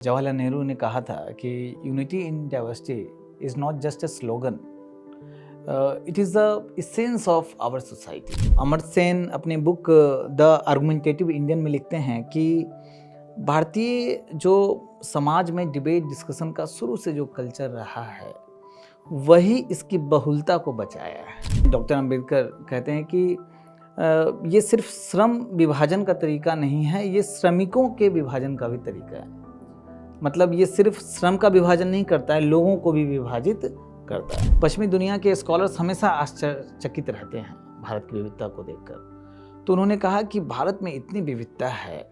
जवाहरलाल नेहरू ने कहा था कि unity in diversity is not just a slogan, it is the essence of our society. Amartya Sen अपने बुक द आर्गुमेंटेटिव इंडियन में लिखते हैं कि भारतीय जो समाज में डिबेट डिस्कशन का शुरू से जो कल्चर रहा है वही इसकी बहुलता को बचाया है। डॉक्टर अंबेडकर कहते हैं कि ये सिर्फ श्रम विभाजन का तरीका नहीं है, ये श्रमिकों के विभाजन का भी तरीका है। मतलब ये सिर्फ श्रम का विभाजन नहीं करता है, लोगों को भी विभाजित करता है। पश्चिमी दुनिया के स्कॉलर्स हमेशा आश्चर्यचकित रहते हैं भारत की विविधता को देखकर। तो उन्होंने कहा कि भारत में इतनी विविधता है,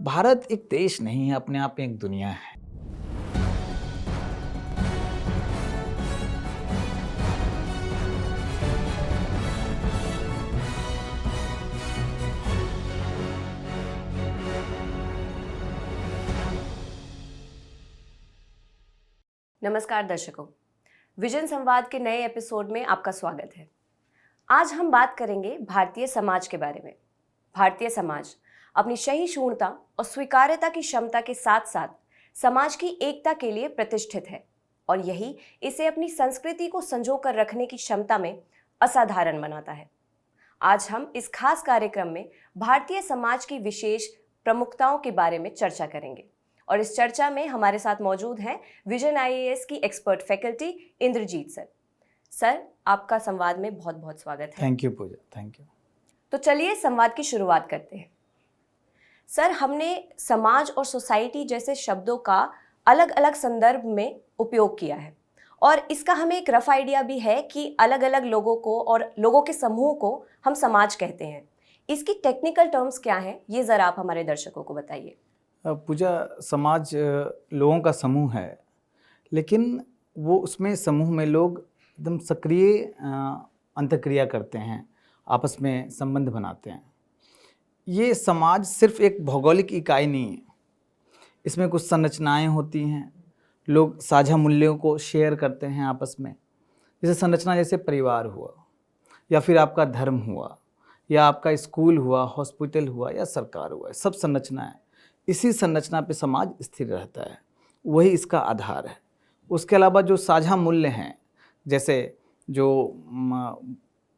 भारत एक देश नहीं है, अपने आप में एक दुनिया है। नमस्कार दर्शकों, विजन संवाद के नए एपिसोड में आपका स्वागत है। आज हम बात करेंगे भारतीय समाज के बारे में। भारतीय समाज अपनी सहिष्णुता और स्वीकार्यता की क्षमता के साथ साथ समाज की एकता के लिए प्रतिष्ठित है और यही इसे अपनी संस्कृति को संजो कर रखने की क्षमता में असाधारण बनाता है। आज हम इस खास कार्यक्रम में भारतीय समाज की विशेष प्रमुखताओं के बारे में चर्चा करेंगे और इस चर्चा में हमारे साथ मौजूद हैं विजन आईएएस की expert faculty Indrajeet sir. Sir, आपका संवाद में बहुत बहुत स्वागत है। Thank you Pooja, thank you. तो चलिए संवाद की शुरुआत करते हैं। सर, हमने समाज और सोसाइटी जैसे शब्दों का अलग अलग संदर्भ में उपयोग किया है और इसका हमें एक रफ आइडिया भी है कि अलग अलग लोगों को और लोगों के समूह को हम समाज कहते हैं। इसकी टेक्निकल टर्म्स क्या हैं, ये ज़रा आप हमारे दर्शकों को बताइए। पूजा, समाज लोगों का समूह है, लेकिन वो उसमें समूह में लोग एकदम सक्रिय अंतःक्रिया करते हैं, आपस में संबंध बनाते हैं। ये समाज सिर्फ एक भौगोलिक इकाई नहीं है, इसमें कुछ संरचनाएं होती हैं, लोग साझा मूल्यों को शेयर करते हैं आपस में। जैसे संरचना, जैसे परिवार हुआ या फिर आपका धर्म हुआ या आपका स्कूल हुआ, हॉस्पिटल हुआ या सरकार हुआ, सब संरचना है। इसी संरचना पे समाज स्थिर रहता है, वही इसका आधार है। उसके अलावा जो साझा मूल्य हैं, जैसे जो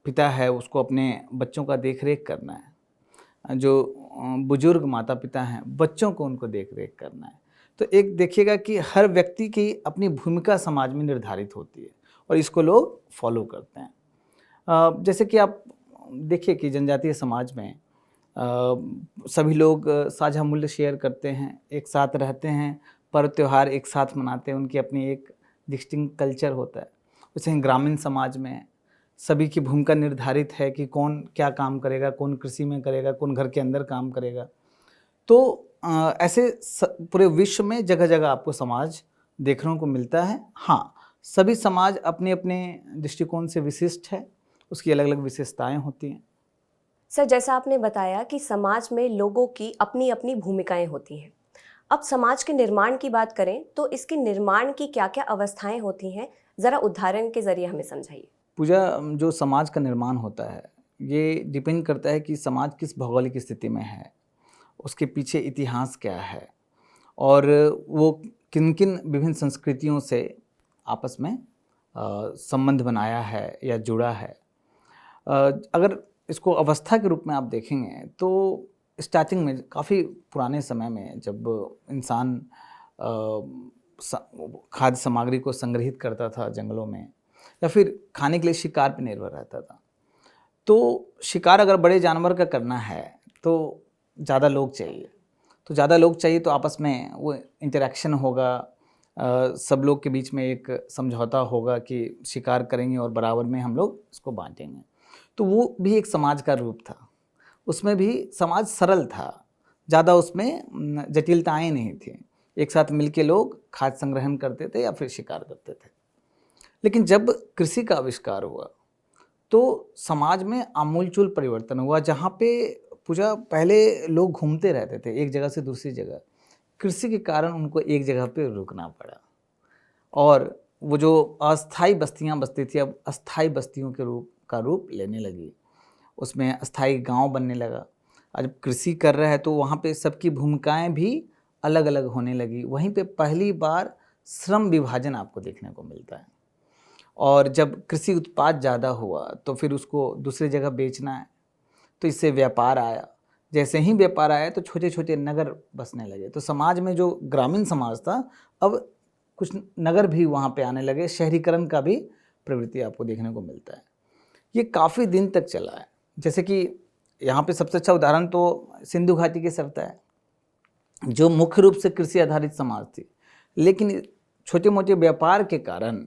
पिता है उसको अपने बच्चों का देख रेख करना है, जो बुजुर्ग माता पिता हैं बच्चों को उनको देख रेख करना है। तो एक देखिएगा कि हर व्यक्ति की अपनी भूमिका समाज में निर्धारित होती है और इसको लोग फॉलो करते हैं। जैसे कि आप देखिए कि जनजातीय समाज में सभी लोग साझा मूल्य शेयर करते हैं, एक साथ रहते हैं, पर्व त्यौहार एक साथ मनाते हैं, उनकी अपनी एक डिस्टिंक्ट कल्चर होता है। वैसे ही ग्रामीण समाज में सभी की भूमिका निर्धारित है कि कौन क्या काम करेगा, कौन कृषि में करेगा, कौन घर के अंदर काम करेगा। तो ऐसे पूरे विश्व में जगह जगह आपको समाज देखने को मिलता है। हाँ, सभी समाज अपने अपने दृष्टिकोण से विशिष्ट है, उसकी अलग अलग विशेषताएँ होती हैं। सर, जैसा आपने बताया कि समाज में लोगों की अपनी अपनी भूमिकाएं होती हैं। अब समाज के निर्माण की बात करें तो इसके निर्माण की क्या क्या अवस्थाएं होती हैं, ज़रा उदाहरण के ज़रिए हमें समझाइए। पूजा, जो समाज का निर्माण होता है ये डिपेंड करता है कि समाज किस भौगोलिक स्थिति में है, उसके पीछे इतिहास क्या है और वो किन किन विभिन्न संस्कृतियों से आपस में संबंध बनाया है या जुड़ा है। अगर इसको अवस्था के रूप में आप देखेंगे तो स्टार्टिंग में काफ़ी पुराने समय में जब इंसान खाद्य सामग्री को संग्रहित करता था जंगलों में या फिर खाने के लिए शिकार पर निर्भर रहता था, तो शिकार अगर बड़े जानवर का करना है तो ज़्यादा लोग चाहिए। तो ज़्यादा लोग चाहिए तो आपस में वो इंटरेक्शन होगा, सब लोग के बीच में एक समझौता होगा कि शिकार करेंगे और बराबर में हम लोग इसको बांटेंगे। तो वो भी एक समाज का रूप था। उसमें भी समाज सरल था, ज़्यादा उसमें जटिलताएं नहीं थी। एक साथ मिलके लोग खाद्य संग्रहण करते थे या फिर शिकार करते थे। लेकिन जब कृषि का आविष्कार हुआ तो समाज में आमूलचूल परिवर्तन हुआ, जहाँ पे पूजा पहले लोग घूमते रहते थे एक जगह से दूसरी जगह। कृषि के कारण उनको एक जगह पे रुकना पड़ा और वो जो अस्थाई बस्तियाँ बसती थी अब अस्थाई बस्तियों के रूप लेने लगी। उसमें अस्थाई गांव बनने लगा। आज कृषि कर रहा है तो वहाँ पे सबकी भूमिकाएं भी अलग अलग होने लगी, वहीं पे पहली बार श्रम विभाजन आपको देखने को मिलता है। और जब कृषि उत्पाद ज़्यादा हुआ तो फिर उसको दूसरी जगह बेचना है, तो इससे व्यापार आया। जैसे ही व्यापार आया तो छोटे छोटे नगर बसने लगे, तो समाज में जो ग्रामीण समाज था, अब कुछ नगर भी वहाँ पे आने लगे। शहरीकरण का भी प्रवृत्ति आपको देखने को मिलता है। ये काफ़ी दिन तक चला है। जैसे कि यहाँ पे सबसे अच्छा उदाहरण तो सिंधु घाटी की सभ्यता है, जो मुख्य रूप से कृषि आधारित समाज थी, लेकिन छोटे मोटे व्यापार के कारण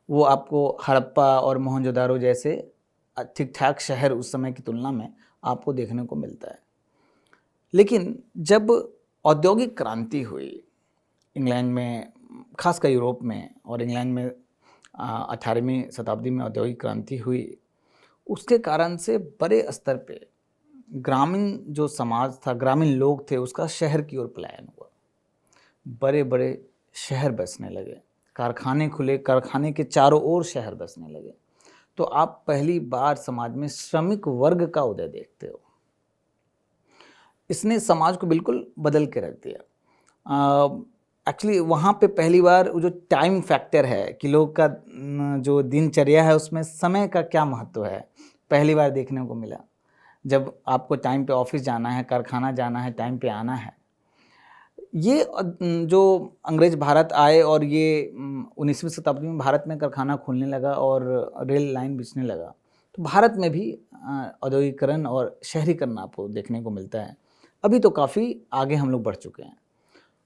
वो आपको हड़प्पा और मोहनजोदारो जैसे ठीक ठाक शहर उस समय की तुलना में आपको देखने को मिलता है। लेकिन जब औद्योगिक क्रांति हुई इंग्लैंड में, खासकर यूरोप में, और इंग्लैंड में 18वीं शताब्दी में औद्योगिक क्रांति हुई, उसके कारण से बड़े स्तर पे ग्रामीण जो समाज था, ग्रामीण लोग थे, उसका शहर की ओर पलायन हुआ। बड़े बड़े शहर बसने लगे, कारखाने खुले, कारखाने के चारों ओर शहर बसने लगे। तो आप पहली बार समाज में श्रमिक वर्ग का उदय देखते हो। इसने समाज को बिल्कुल बदल के रख दिया। एक्चुअली वहाँ पे पहली बार जो टाइम फैक्टर है कि लोग का जो दिनचर्या है उसमें समय का क्या महत्व है, पहली बार देखने को मिला। जब आपको टाइम पे ऑफिस जाना है, कारखाना जाना है, टाइम पे आना है। ये जो अंग्रेज भारत आए और ये 19वीं शताब्दी में भारत में कारखाना खुलने लगा और रेल लाइन बिछने लगा, तो भारत में भी औद्योगिकरण और शहरीकरण आपको देखने को मिलता है। अभी तो काफ़ी आगे हम लोग बढ़ चुके हैं।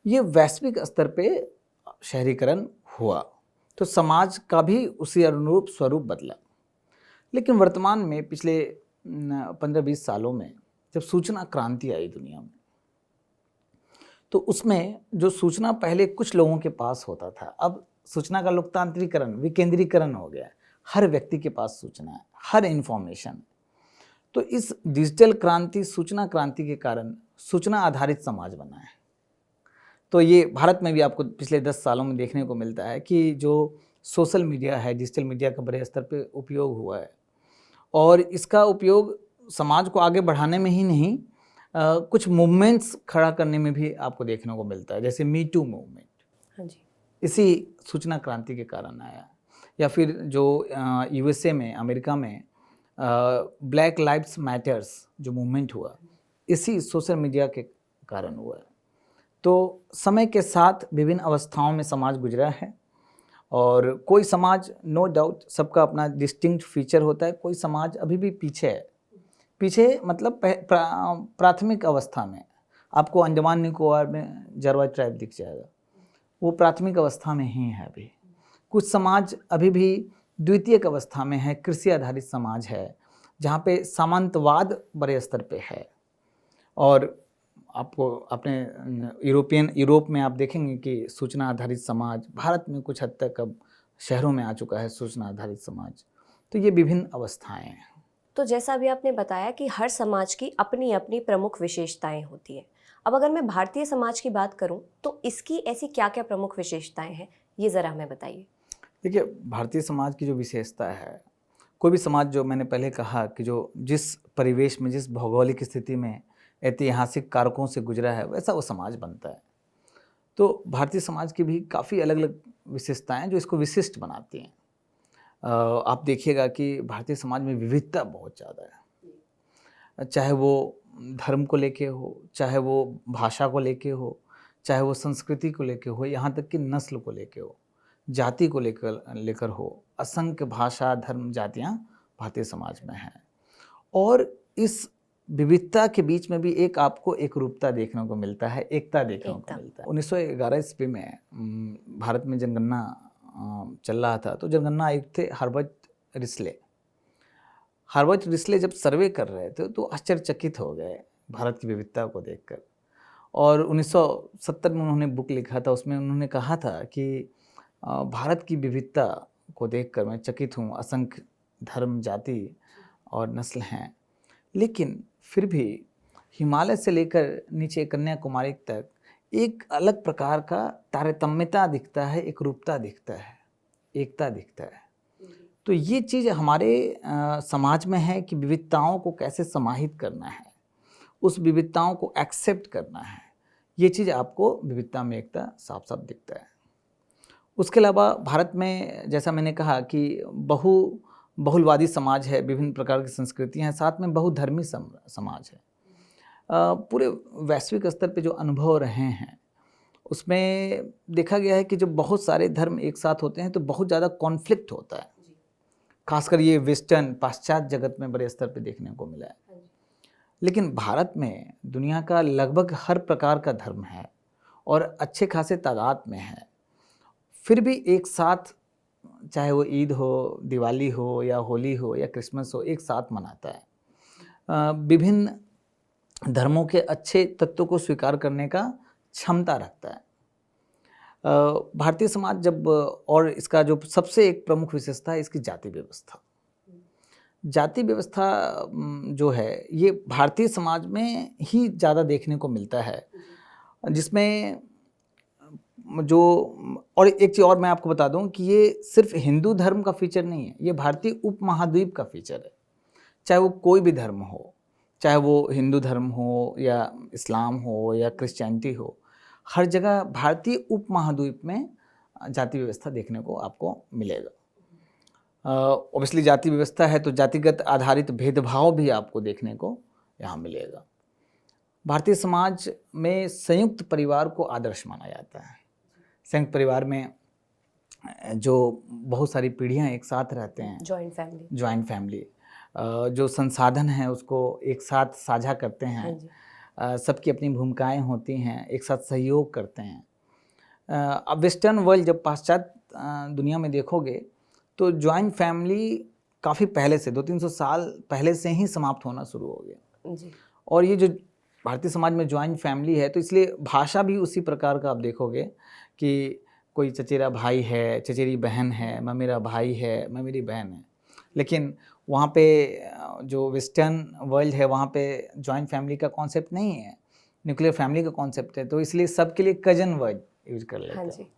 ये वैश्विक स्तर पे शहरीकरण हुआ तो समाज का भी उसी अनुरूप स्वरूप बदला। लेकिन वर्तमान में पिछले 15-20 सालों में जब सूचना क्रांति आई दुनिया में, तो उसमें जो सूचना पहले कुछ लोगों के पास होता था, अब सूचना का लोकतांत्रिकरण, विकेंद्रीकरण हो गया है। हर व्यक्ति के पास सूचना है, हर इन्फॉर्मेशन। तो इस डिजिटल क्रांति, सूचना क्रांति के कारण सूचना आधारित समाज बना है। तो ये भारत में भी आपको पिछले 10 सालों में देखने को मिलता है कि जो सोशल मीडिया है, डिजिटल मीडिया का बड़े स्तर पे उपयोग हुआ है, और इसका उपयोग समाज को आगे बढ़ाने में ही नहीं, कुछ मूवमेंट्स खड़ा करने में भी आपको देखने को मिलता है। जैसे मी टू मूवमेंट, हाँ जी, इसी सूचना क्रांति के कारण आया। या फिर जो यूएसए में, अमेरिका में ब्लैक लाइव्स मैटर्स जो मूवमेंट हुआ, इसी सोशल मीडिया के कारण हुआ है। तो समय के साथ विभिन्न अवस्थाओं में समाज गुजरा है, और कोई समाज, नो डाउट, सबका अपना डिस्टिंक्ट फीचर होता है। कोई समाज अभी भी पीछे है। पीछे मतलब प्राथमिक अवस्था में आपको अंडमान निकोबार में जारवा ट्राइब दिख जाएगा, वो प्राथमिक अवस्था में ही है अभी। कुछ समाज अभी भी द्वितीयक अवस्था में है, कृषि आधारित समाज है, जहाँ पे सामंतवाद बड़े स्तर पे है। और आपको अपने यूरोप में आप देखेंगे कि सूचना आधारित समाज, भारत में कुछ हद तक अब शहरों में आ चुका है सूचना आधारित समाज। तो ये विभिन्न अवस्थाएं हैं। तो जैसा अभी आपने बताया कि हर समाज की अपनी अपनी प्रमुख विशेषताएं होती हैं। अब अगर मैं भारतीय समाज की बात करूं तो इसकी ऐसी क्या क्या प्रमुख विशेषताएं हैं, ये ज़रा हमें बताइए। देखिए, भारतीय समाज की जो विशेषता है, कोई भी समाज, जो मैंने पहले कहा कि जो जिस परिवेश में, जिस भौगोलिक स्थिति में, ऐतिहासिक कारकों से गुजरा है, वैसा वो समाज बनता है। तो भारतीय समाज की भी काफ़ी अलग अलग विशेषताएं जो इसको विशिष्ट बनाती हैं। आप देखिएगा कि भारतीय समाज में विविधता बहुत ज़्यादा है, चाहे वो धर्म को लेके हो, चाहे वो भाषा को लेके हो, चाहे वो संस्कृति को लेके हो, यहाँ तक कि नस्ल को लेके हो, जाति को लेकर हो। असंख्य भाषा, धर्म, जातियाँ भारतीय समाज में हैं, और इस विविधता के बीच में भी एक आपको एक रूपता देखने को मिलता है, एकता देखने को मिलता है। 1911 ईस्वी में भारत में जनगणना चल रहा था, तो जनगणना आयुक्त थे हर्बर्ट रिस्ले। हर्बर्ट रिस्ले जब सर्वे कर रहे थे तो आश्चर्यचकित हो गए भारत की विविधता को देखकर, और 1970 में उन्होंने बुक लिखा था। उसमें उन्होंने कहा था कि भारत की विविधता को देखकर मैं चकित हूँ, असंख्य धर्म, जाति और नस्ल हैं, लेकिन फिर भी हिमालय से लेकर नीचे कन्याकुमारी तक एक अलग प्रकार का तारतम्यता दिखता है, एक रूपता दिखता है, एकता दिखता है। तो ये चीज़ हमारे समाज में है कि विविधताओं को कैसे समाहित करना है, उस विविधताओं को एक्सेप्ट करना है, ये चीज़ आपको विविधता में एकता साफ साफ दिखता है। उसके अलावा भारत में जैसा मैंने कहा कि बहुलवादी समाज है, विभिन्न प्रकार की संस्कृतियाँ हैं, साथ में बहुधर्मी समाज है। पूरे वैश्विक स्तर पे जो अनुभव रहे हैं उसमें देखा गया है कि जब बहुत सारे धर्म एक साथ होते हैं तो बहुत ज़्यादा कॉन्फ्लिक्ट होता है। खासकर ये वेस्टर्न पाश्चात्य जगत में बड़े स्तर पे देखने को मिला है। लेकिन भारत में दुनिया का लगभग हर प्रकार का धर्म है और अच्छे खासे तादाद में है, फिर भी एक साथ, चाहे वो ईद हो, दिवाली हो या होली हो या क्रिसमस हो, एक साथ मनाता है। विभिन्न धर्मों के अच्छे तत्वों को स्वीकार करने का क्षमता रखता है। भारतीय समाज जब, और इसका जो सबसे एक प्रमुख विशेषता है इसकी जाति व्यवस्था। जाति व्यवस्था जो है ये भारतीय समाज में ही ज़्यादा देखने को मिलता है, जिसमें जो, और एक चीज़ और मैं आपको बता दूं कि ये सिर्फ हिंदू धर्म का फीचर नहीं है, ये भारतीय उपमहाद्वीप का फीचर है। चाहे वो कोई भी धर्म हो, चाहे वो हिंदू धर्म हो या इस्लाम हो या क्रिश्चियनिटी हो, हर जगह भारतीय उपमहाद्वीप में जाति व्यवस्था देखने को आपको मिलेगा। ऑब्वियसली जाति व्यवस्था है तो जातिगत आधारित भेदभाव भी आपको देखने को यहाँ मिलेगा। भारतीय समाज में संयुक्त परिवार को आदर्श माना जाता है। संयुक्त परिवार में जो बहुत सारी पीढ़ियाँ एक साथ रहते हैं, जॉइंट फैमिली, जो संसाधन हैं उसको एक साथ साझा करते हैं, सबकी अपनी भूमिकाएं होती हैं, एक साथ सहयोग करते हैं। अब वेस्टर्न वर्ल्ड, जब पाश्चात्य दुनिया में देखोगे तो जॉइंट फैमिली काफ़ी पहले से 200-300 साल पहले से ही समाप्त होना शुरू हो गया जी। और ये जो भारतीय समाज में जॉइंट फैमिली है तो इसलिए भाषा भी उसी प्रकार का आप देखोगे कि कोई चचेरा भाई है, चचेरी बहन है, मैं मेरा भाई है, मैं मेरी बहन है। लेकिन वहाँ पे जो वेस्टर्न वर्ल्ड है वहाँ पे जॉइंट फैमिली का कॉन्सेप्ट नहीं है, न्यूक्लियर फैमिली का कॉन्सेप्ट है, तो इसलिए सबके लिए कजन वर्ड यूज कर लेते हैं,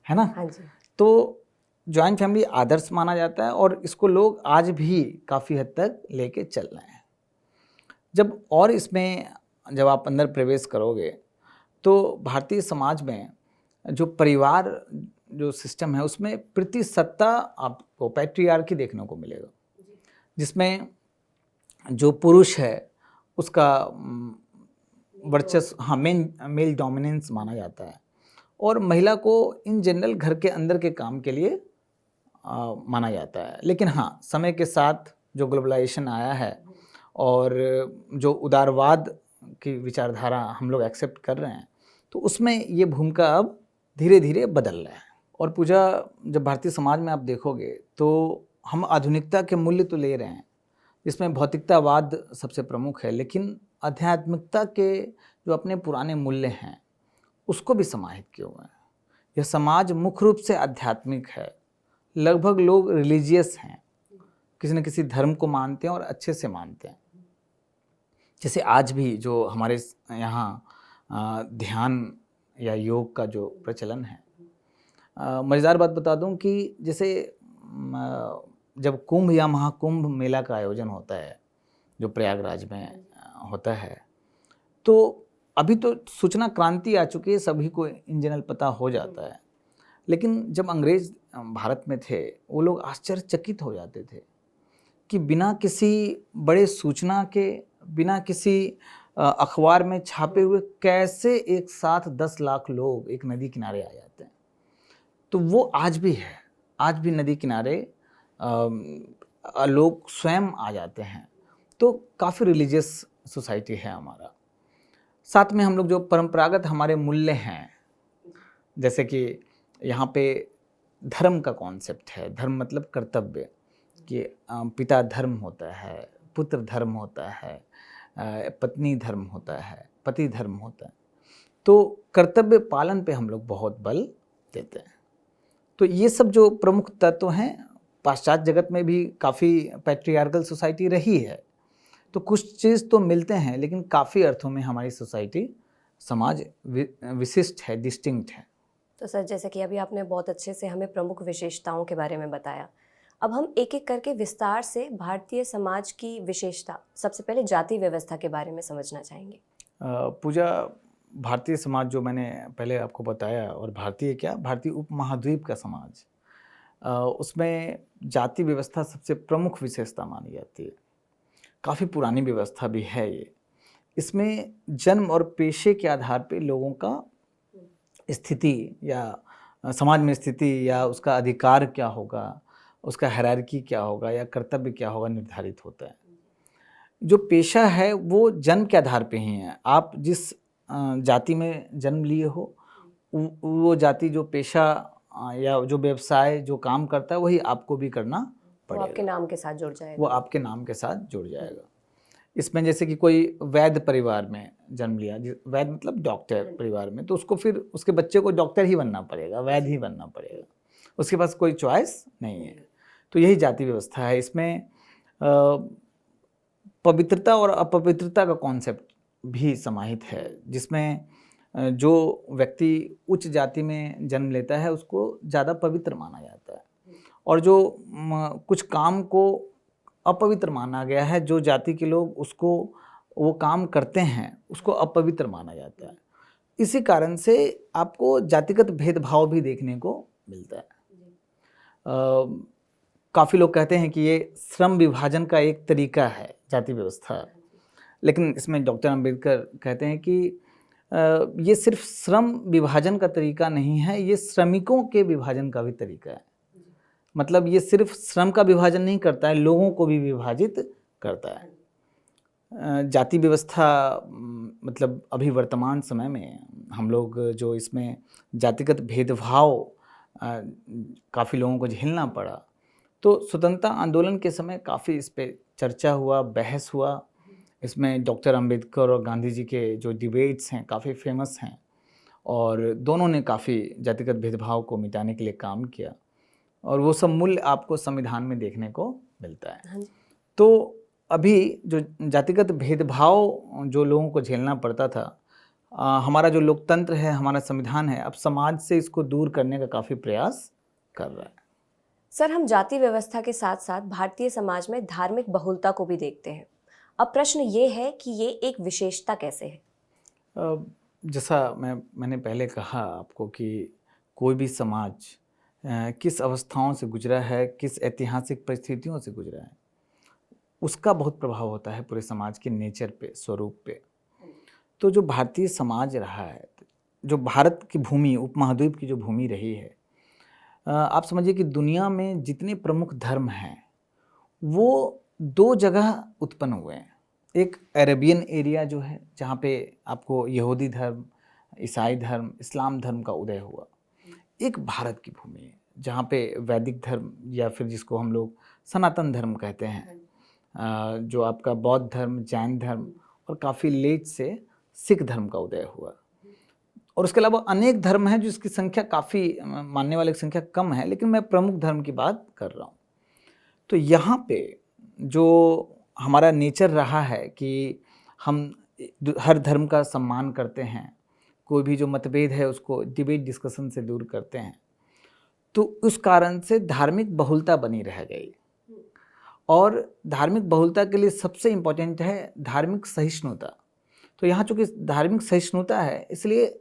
है ना। तो जॉइंट फैमिली आदर्श माना जाता है और इसको लोग आज भी काफ़ी हद तक लेके चल रहे हैं। जब आप अंदर प्रवेश करोगे तो भारतीय समाज में जो परिवार जो सिस्टम है उसमें प्रतिसत्ता आपको पैट्रियार्की देखने को मिलेगा, जिसमें जो पुरुष है उसका वर्चस्व, हाँ, मेल डोमिनेंस माना जाता है और महिला को इन जनरल घर के अंदर के काम के लिए माना जाता है। लेकिन हाँ, समय के साथ जो ग्लोबलाइजेशन आया है और जो उदारवाद की विचारधारा हम लोग एक्सेप्ट कर रहे हैं तो उसमें ये भूमिका अब धीरे धीरे बदल रहा है। और पूजा, जब भारतीय समाज में आप देखोगे तो हम आधुनिकता के मूल्य तो ले रहे हैं, जिसमें भौतिकतावाद सबसे प्रमुख है, लेकिन आध्यात्मिकता के जो अपने पुराने मूल्य हैं उसको भी समाहित किए हुए हैं। यह समाज मुख्य रूप से आध्यात्मिक है, लगभग लोग रिलीजियस हैं, किसी न किसी धर्म को मानते हैं और अच्छे से मानते हैं। जैसे आज भी जो हमारे यहाँ ध्यान या योग का जो प्रचलन है, मज़ेदार बात बता दूं कि जैसे जब कुंभ या महाकुंभ मेला का आयोजन होता है जो प्रयागराज में होता है, तो अभी तो सूचना क्रांति आ चुकी है, सभी को इन जनरल पता हो जाता है। लेकिन जब अंग्रेज भारत में थे वो लोग आश्चर्यचकित हो जाते थे कि बिना किसी बड़े सूचना के, बिना किसी अखबार में छापे हुए कैसे एक साथ 10 लाख लोग एक नदी किनारे आ जाते हैं। तो वो आज भी है, आज भी नदी किनारे लोग स्वयं आ जाते हैं। तो काफ़ी रिलीजियस सोसाइटी है हमारा। साथ में हम लोग जो परंपरागत हमारे मूल्य हैं, जैसे कि यहाँ पे धर्म का कॉन्सेप्ट है, धर्म मतलब कर्तव्य, कि पिता धर्म होता है, पुत्र धर्म होता है, पत्नी धर्म होता है, पति धर्म होता है। तो कर्तव्य पालन पे हम लोग बहुत बल देते हैं। तो ये सब जो प्रमुख तत्व हैं, पाश्चात्य जगत में भी काफ़ी पैट्रियार्कल सोसाइटी रही है, तो कुछ चीज़ तो मिलते हैं, लेकिन काफ़ी अर्थों में हमारी सोसाइटी, समाज विशिष्ट है, डिस्टिंक्ट है। तो सर, जैसे कि अभी आपने बहुत अच्छे से हमें प्रमुख विशेषताओं के बारे में बताया, अब हम एक एक करके विस्तार से भारतीय समाज की विशेषता, सबसे पहले जाति व्यवस्था के बारे में समझना चाहेंगे। पूजा, भारतीय समाज जो मैंने पहले आपको बताया, और भारतीय क्या, भारतीय उपमहाद्वीप का समाज, उसमें जाति व्यवस्था सबसे प्रमुख विशेषता मानी जाती है। काफ़ी पुरानी व्यवस्था भी है ये। इसमें जन्म और पेशे के आधार पे लोगों का स्थिति या समाज में स्थिति या उसका अधिकार क्या होगा, उसका हायरार्की क्या होगा या कर्तव्य क्या होगा निर्धारित होता है। जो पेशा है वो जन्म के आधार पे ही है। आप जिस जाति में जन्म लिए हो, वो जाति जो पेशा या जो व्यवसाय जो काम करता है वही आपको भी करना वो आपके पड़ेगा, नाम के साथ जुड़ जाएगा। वो आपके नाम के साथ जुड़ जाएगा। इसमें जैसे कि कोई वैद्य परिवार में जन्म लिया, वैद्य मतलब डॉक्टर परिवार में, तो उसको फिर उसके बच्चे को डॉक्टर ही बनना पड़ेगा, वैद्य ही बनना पड़ेगा, उसके पास कोई चॉइस नहीं है। तो यही जाति व्यवस्था है। इसमें पवित्रता और अपवित्रता का कॉन्सेप्ट भी समाहित है, जिसमें जो व्यक्ति उच्च जाति में जन्म लेता है उसको ज़्यादा पवित्र माना जाता है, और जो कुछ काम को अपवित्र माना गया है, जो जाति के लोग उसको वो काम करते हैं उसको अपवित्र माना जाता है। इसी कारण से आपको जातिगत भेदभाव भी देखने को मिलता है। काफ़ी लोग कहते हैं कि ये श्रम विभाजन का एक तरीका है जाति व्यवस्था, लेकिन इसमें डॉक्टर अंबेडकर कहते हैं कि ये सिर्फ श्रम विभाजन का तरीका नहीं है, ये श्रमिकों के विभाजन का भी तरीका है। मतलब ये सिर्फ श्रम का विभाजन नहीं करता है, लोगों को भी विभाजित करता है। जाति व्यवस्था मतलब अभी वर्तमान समय में हम लोग जो इसमें जातिगत भेदभाव काफ़ी लोगों को झेलना पड़ा, तो स्वतंत्रता आंदोलन के समय काफ़ी इस पे चर्चा हुआ, बहस हुआ। इसमें डॉक्टर अंबेडकर और गांधी जी के जो डिबेट्स हैं काफ़ी फेमस हैं, और दोनों ने काफ़ी जातिगत भेदभाव को मिटाने के लिए काम किया, और वो सब मूल्य आपको संविधान में देखने को मिलता है। तो अभी जो जातिगत भेदभाव जो लोगों को झेलना पड़ता था, हमारा जो लोकतंत्र है, हमारा संविधान है, अब समाज से इसको दूर करने का काफ़ी प्रयास कर रहा है। सर, हम जाति व्यवस्था के साथ साथ भारतीय समाज में धार्मिक बहुलता को भी देखते हैं। अब प्रश्न ये है कि ये एक विशेषता कैसे है? जैसा मैंने पहले कहा आपको कि कोई भी समाज किस अवस्थाओं से गुजरा है, किस ऐतिहासिक परिस्थितियों से गुजरा है, उसका बहुत प्रभाव होता है पूरे समाज के नेचर पे, स्वरूप पे। तो जो भारतीय समाज रहा है, जो भारत की भूमि, उपमहाद्वीप की जो भूमि रही है, आप समझिए कि दुनिया में जितने प्रमुख धर्म हैं वो दो जगह उत्पन्न हुए हैं। एक अरेबियन एरिया जो है, जहाँ पे आपको यहूदी धर्म, ईसाई धर्म, इस्लाम धर्म का उदय हुआ। एक भारत की भूमि है जहाँ पे वैदिक धर्म या फिर जिसको हम लोग सनातन धर्म कहते हैं, जो आपका बौद्ध धर्म, जैन धर्म और काफ़ी लेट से सिख धर्म का उदय हुआ। और उसके अलावा अनेक धर्म हैं जिसकी संख्या काफ़ी, मानने वाले की संख्या कम है, लेकिन मैं प्रमुख धर्म की बात कर रहा हूँ। तो यहाँ पे जो हमारा नेचर रहा है कि हम हर धर्म का सम्मान करते हैं, कोई भी जो मतभेद है उसको डिबेट डिस्कशन से दूर करते हैं, तो उस कारण से धार्मिक बहुलता बनी रह गई। और धार्मिक बहुलता के लिए सबसे इम्पोर्टेंट है धार्मिक सहिष्णुता। तो यहाँ चूँकि धार्मिक सहिष्णुता है, इसलिए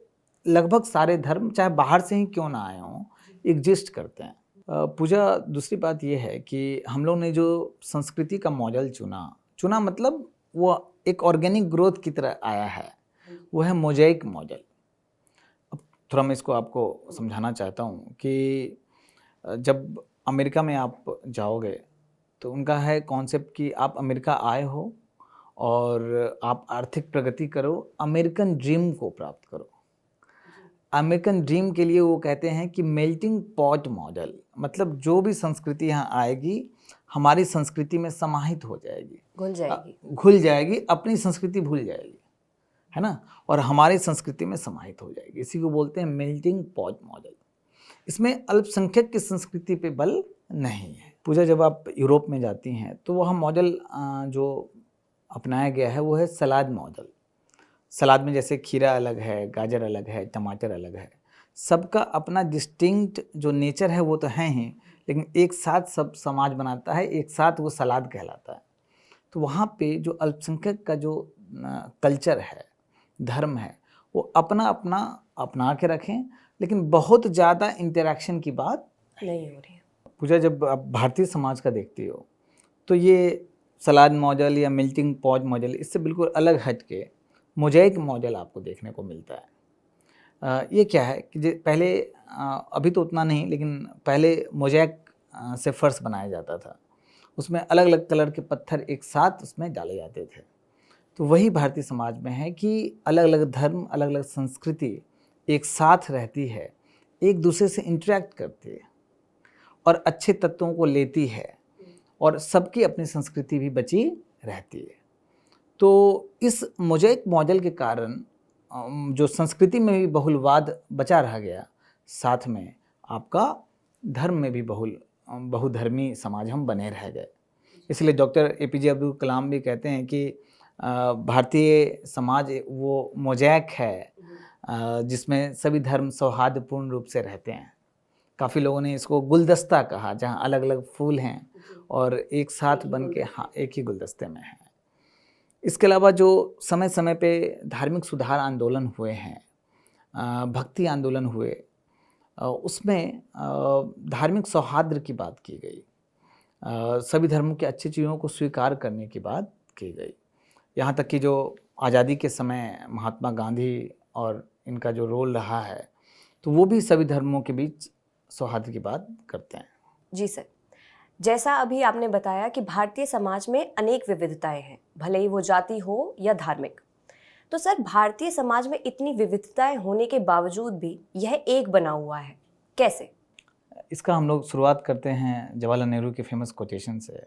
लगभग सारे धर्म चाहे बाहर से ही क्यों ना आए हों, एग्जिस्ट करते हैं। पूजा, दूसरी बात यह है कि हम लोग ने जो संस्कृति का मॉडल चुना मतलब वो एक ऑर्गेनिक ग्रोथ की तरह आया है, वो है मोज़ेक मॉडल। अब थोड़ा मैं इसको आपको समझाना चाहता हूँ कि जब अमेरिका में आप जाओगे तो उनका है कॉन्सेप्ट कि आप अमेरिका आए हो और आप आर्थिक प्रगति करो, अमेरिकन ड्रीम को प्राप्त करो। अमेरिकन ड्रीम के लिए वो कहते हैं कि मेल्टिंग पॉट मॉडल, मतलब जो भी संस्कृति यहाँ आएगी हमारी संस्कृति में समाहित हो जाएगी, घुल जाएगी, अपनी संस्कृति भूल जाएगी, है ना, और हमारी संस्कृति में समाहित हो जाएगी। इसी को बोलते हैं मेल्टिंग पॉट मॉडल। इसमें अल्पसंख्यक की संस्कृति पे बल नहीं है। पूजा, जब आप यूरोप में जाती हैं तो वहाँ मॉडल जो अपनाया गया है वो है सलाद मॉडल। सलाद में जैसे खीरा अलग है, गाजर अलग है, टमाटर अलग है, सबका अपना डिस्टिंक्ट जो नेचर है वो तो है ही, लेकिन एक साथ सब समाज बनाता है, एक साथ वो सलाद कहलाता है। तो वहाँ पे जो अल्पसंख्यक का जो कल्चर है, धर्म है, वो अपना अपना अपना के रखें, लेकिन बहुत ज़्यादा इंटरेक्शन की बात नहीं हो रही है। पूजा। जब आप भारतीय समाज का देखती हो तो ये सलाद मॉडल या मेल्टिंग पॉट मॉडल, इससे बिल्कुल अलग हट के मोज़ेक मॉडल आपको देखने को मिलता है। ये क्या है कि पहले अभी तो उतना नहीं, लेकिन पहले मोज़ेक से फर्श बनाया जाता था, उसमें अलग अलग कलर के पत्थर एक साथ उसमें डाले जाते थे। तो वही भारतीय समाज में है कि अलग अलग धर्म, अलग अलग संस्कृति एक साथ रहती है, एक दूसरे से इंटरेक्ट करती है और अच्छे तत्वों को लेती है, और सबकी अपनी संस्कृति भी बची रहती है। तो इस मोज़ेक मॉडल के कारण जो संस्कृति में भी बहुलवाद बचा रह गया, साथ में आपका धर्म में भी बहुधर्मी समाज हम बने रह गए। इसलिए डॉक्टर एपीजे अब्दुल कलाम भी कहते हैं कि भारतीय समाज वो मोज़ेक है जिसमें सभी धर्म सौहार्दपूर्ण रूप से रहते हैं। काफ़ी लोगों ने इसको गुलदस्ता कहा, जहाँ अलग अलग फूल हैं और एक साथ बन के एक ही गुलदस्ते में हैं। इसके अलावा जो समय समय पे धार्मिक सुधार आंदोलन हुए हैं, भक्ति आंदोलन हुए, उसमें धार्मिक सौहार्द की बात की गई, सभी धर्मों की अच्छी चीज़ों को स्वीकार करने की बात की गई। यहाँ तक कि जो आज़ादी के समय महात्मा गांधी और इनका जो रोल रहा है, तो वो भी सभी धर्मों के बीच सौहार्द की बात करते हैं। जी सर, जैसा अभी आपने बताया कि भारतीय समाज में अनेक विविधताएं हैं, भले ही वो जाति हो या धार्मिक। तो सर, भारतीय समाज में इतनी विविधताएं होने के बावजूद भी यह एक बना हुआ है, कैसे? इसका हम लोग शुरुआत करते हैं जवाहरलाल नेहरू के फेमस कोटेशन से।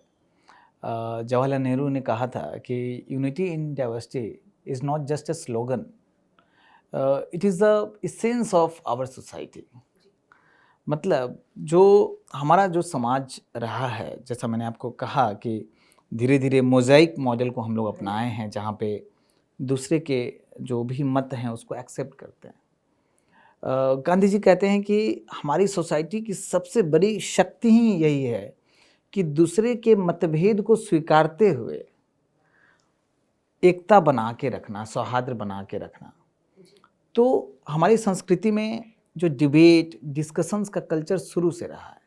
जवाहरलाल नेहरू ने कहा था कि unity in diversity is not just a slogan, it is the essence of our society. मतलब जो हमारा जो समाज रहा है, जैसा मैंने आपको कहा कि धीरे धीरे मोज़ेक मॉडल को हम लोग अपनाए हैं, जहाँ पे दूसरे के जो भी मत हैं उसको एक्सेप्ट करते हैं। गांधी जी कहते हैं कि हमारी सोसाइटी की सबसे बड़ी शक्ति ही यही है कि दूसरे के मतभेद को स्वीकारते हुए एकता बना के रखना, सौहार्द बना के रखना। तो हमारी संस्कृति में जो डिबेट, डिस्कशंस का कल्चर शुरू से रहा है।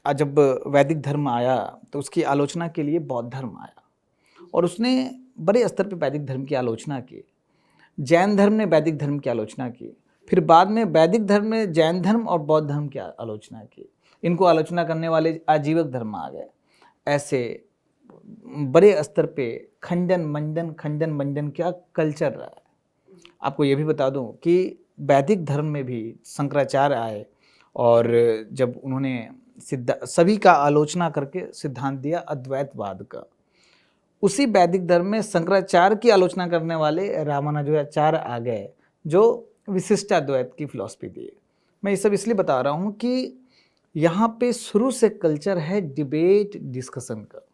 जब वैदिक धर्म आया तो उसकी आलोचना के लिए बौद्ध धर्म आया, और उसने बड़े स्तर पे वैदिक धर्म की आलोचना की। जैन धर्म ने वैदिक धर्म की आलोचना की, फिर बाद में वैदिक धर्म ने जैन धर्म और बौद्ध धर्म की आलोचना की। इनको आलोचना करने वाले आजीवक धर्म आ गए। ऐसे बड़े स्तर पे खंडन मंडन क्या कल्चर रहा है। आपको ये भी बता दूं कि वैदिक धर्म में भी शंकराचार्य आए, और जब उन्होंने सभी का आलोचना करके सिद्धांत दिया अद्वैतवाद का, उसी वैदिक धर्म में शंकराचार्य की आलोचना करने वाले रामानुजाचार्य आ गए, जो विशिष्टाद्वैत की फिलॉसफी दी। मैं ये सब इसलिए बता रहा हूँ कि यहाँ पे शुरू से कल्चर है डिबेट, डिस्कशन का,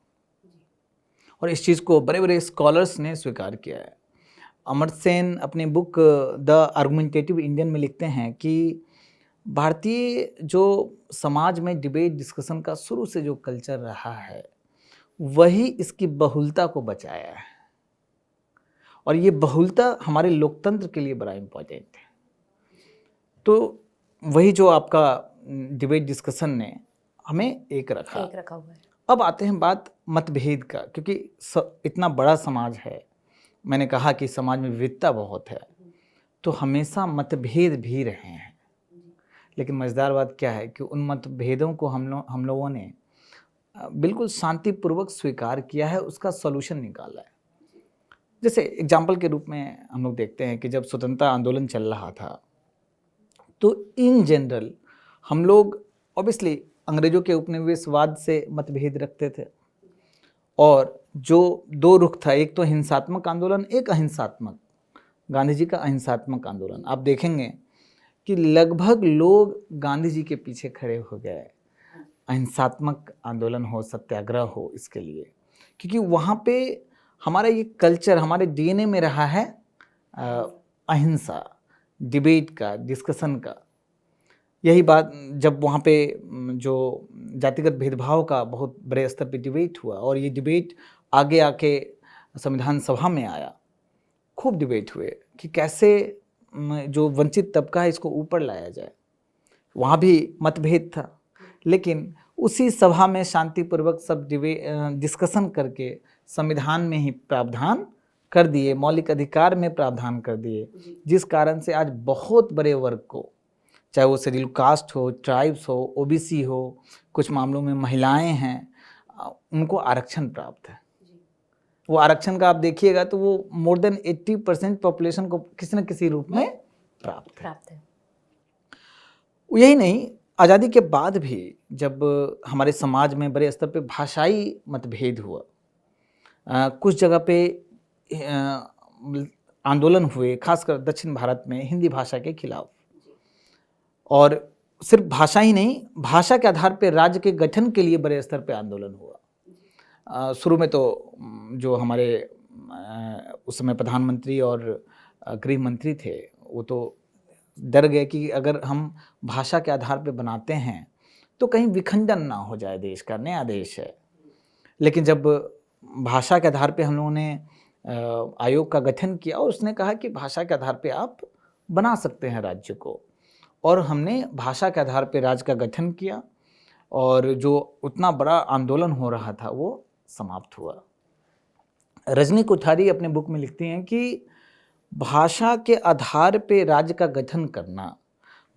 और इस चीज़ को बड़े बड़े स्कॉलर्स ने स्वीकार किया है। अमर्त्य सेन अपनी बुक द आर्गुमेंटेटिव इंडियन में लिखते हैं कि भारतीय जो समाज में डिबेट, डिस्कशन का शुरू से जो कल्चर रहा है, वही इसकी बहुलता को बचाया है, और ये बहुलता हमारे लोकतंत्र के लिए बड़ा इम्पोर्टेंट है। तो वही जो आपका डिबेट, डिस्कशन ने हमें एक रखा हुआ है। अब आते हैं बात मतभेद का, क्योंकि इतना बड़ा समाज है, मैंने कहा कि समाज में विविधता बहुत है, तो हमेशा मतभेद भी रहे हैं। लेकिन मज़ेदार बात क्या है कि उन मतभेदों को हम लोगों ने बिल्कुल शांतिपूर्वक स्वीकार किया है, उसका सॉल्यूशन निकाला है। जैसे एग्जाम्पल के रूप में हम लोग देखते हैं कि जब स्वतंत्रता आंदोलन चल रहा था, तो इन जनरल हम लोग ऑब्वियसली अंग्रेज़ों के उपनिवेशवाद से मतभेद रखते थे, और जो दो रुख था, एक तो हिंसात्मक आंदोलन, एक अहिंसात्मक, गांधी जी का अहिंसात्मक आंदोलन। आप देखेंगे कि लगभग लोग गांधी जी के पीछे खड़े हो गए, अहिंसात्मक आंदोलन हो, सत्याग्रह हो, इसके लिए, क्योंकि वहाँ पे हमारा ये कल्चर, हमारे डीएनए में रहा है अहिंसा, डिबेट का, डिस्कशन का। यही बात जब वहाँ पे जो जातिगत भेदभाव का बहुत बड़े स्तर पे डिबेट हुआ, और ये डिबेट आगे आके संविधान सभा में आया, खूब डिबेट हुए कि कैसे जो वंचित तबका है इसको ऊपर लाया जाए। वहाँ भी मतभेद था, लेकिन उसी सभा में शांतिपूर्वक सब डिस्कशन करके संविधान में ही प्रावधान कर दिए, मौलिक अधिकार में प्रावधान कर दिए, जिस कारण से आज बहुत बड़े वर्ग को, चाहे वो शेड्यूल कास्ट हो, ट्राइब्स हो, ओबीसी हो, कुछ मामलों में महिलाएं हैं, उनको आरक्षण प्राप्त है। वो आरक्षण का आप देखिएगा तो वो मोर देन 80% पॉपुलेशन को किसी न किसी रूप में प्राप्त है। यही नहीं, आज़ादी के बाद भी जब हमारे समाज में बड़े स्तर पे भाषाई मतभेद हुआ, कुछ जगह पे आंदोलन हुए, खासकर दक्षिण भारत में हिंदी भाषा के खिलाफ, और सिर्फ भाषा ही नहीं, भाषा के आधार पे राज्य के गठन के लिए बड़े स्तर पे आंदोलन हुआ। शुरू में तो जो हमारे उस समय प्रधानमंत्री और गृह मंत्री थे, वो तो डर गए कि अगर हम भाषा के आधार पे बनाते हैं तो कहीं विखंडन ना हो जाए, देश का नया देश है। लेकिन जब भाषा के आधार पे हम लोगों ने आयोग का गठन किया और उसने कहा कि भाषा के आधार पे आप बना सकते हैं राज्य को, और हमने भाषा के आधार पे राज्य का गठन किया, और जो उतना बड़ा आंदोलन हो रहा था वो समाप्त हुआ। रजनी कोठारी अपने बुक में लिखती हैं कि भाषा के आधार पे राज्य का गठन करना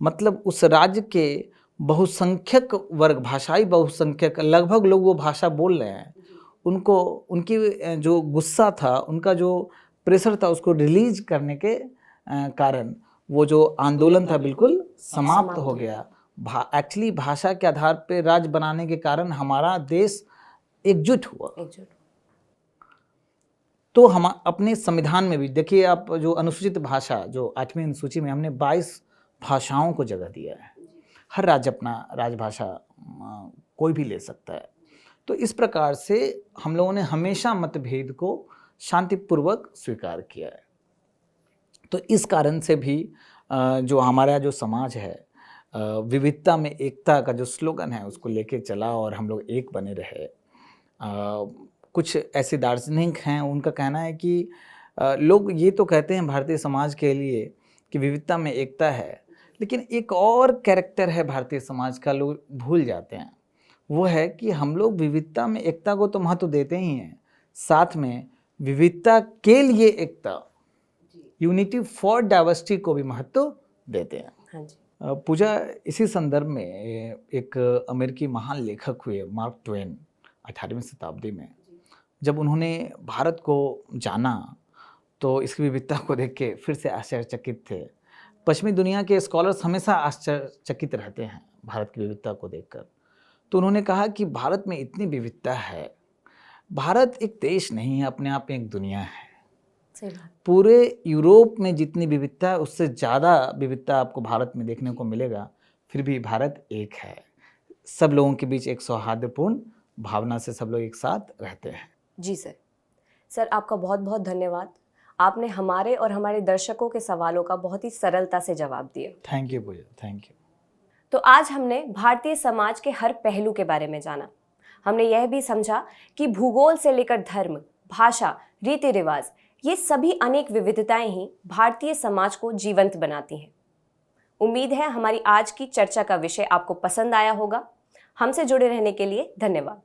मतलब उस राज्य के बहुसंख्यक वर्ग, भाषाई बहुसंख्यक, लगभग लोग वो भाषा बोल रहे हैं, उनको उनकी जो गुस्सा था, उनका जो प्रेशर था, उसको रिलीज करने के कारण वो जो आंदोलन था बिल्कुल समाप्त हो गया। एक्चुअली भाषा के आधार पे राज्य बनाने के कारण हमारा देश एकजुट हुआ। तो हम अपने संविधान में भी देखिए आप, जो अनुसूचित भाषा, जो 8वीं अनुसूची में हमने 22 भाषाओं को जगह दिया है। हर राज्य अपना राजभाषा कोई भी ले सकता है। तो इस प्रकार से हम लोगों ने हमेशा मतभेद को शांतिपूर्वक स्वीकार किया है। तो इस कारण से भी जो हमारा जो समाज है, विविधता में एकता का जो स्लोगन है उसको लेके चला और हम लोग एक बने रहे। कुछ ऐसे दार्शनिक हैं, उनका कहना है कि लोग ये तो कहते हैं भारतीय समाज के लिए कि विविधता में एकता है, लेकिन एक और कैरेक्टर है भारतीय समाज का, लोग भूल जाते हैं। वो है कि हम लोग विविधता में एकता को तो महत्व देते ही हैं, साथ में विविधता के लिए एकता, यूनिटी फॉर डाइवर्सिटी को भी महत्व देते हैं। हाँ जी। पूजा, इसी संदर्भ में एक अमेरिकी महान लेखक हुए मार्क ट्वेन 18वीं शताब्दी में, जब उन्होंने भारत को जाना तो इसकी विविधता को देख के फिर से आश्चर्यचकित थे। पश्चिमी दुनिया के स्कॉलर्स हमेशा आश्चर्यचकित रहते हैं भारत की विविधता को देखकर। तो उन्होंने कहा कि भारत में इतनी विविधता है, भारत एक देश नहीं है, अपने आप में एक दुनिया है। पूरे यूरोप में जितनी विविधता है उससे ज़्यादा विविधता आपको भारत में देखने को मिलेगा, फिर भी भारत एक है। सब लोगों के बीच एक सौहार्दपूर्ण भावना से सब लोग एक साथ रहते हैं। जी सर, आपका बहुत बहुत धन्यवाद। आपने हमारे और हमारे दर्शकों के सवालों का बहुत ही सरलता से जवाब दिया। Thank you Pooja, thank you. तो आज हमने भारतीय समाज के हर पहलू के बारे में जाना। हमने यह भी समझा कि भूगोल से लेकर धर्म, भाषा, रीति रिवाज, ये सभी अनेक विविधताएं ही भारतीय समाज को जीवंत बनाती हैं। उम्मीद है हमारी आज की चर्चा का विषय आपको पसंद आया होगा। हमसे जुड़े रहने के लिए धन्यवाद।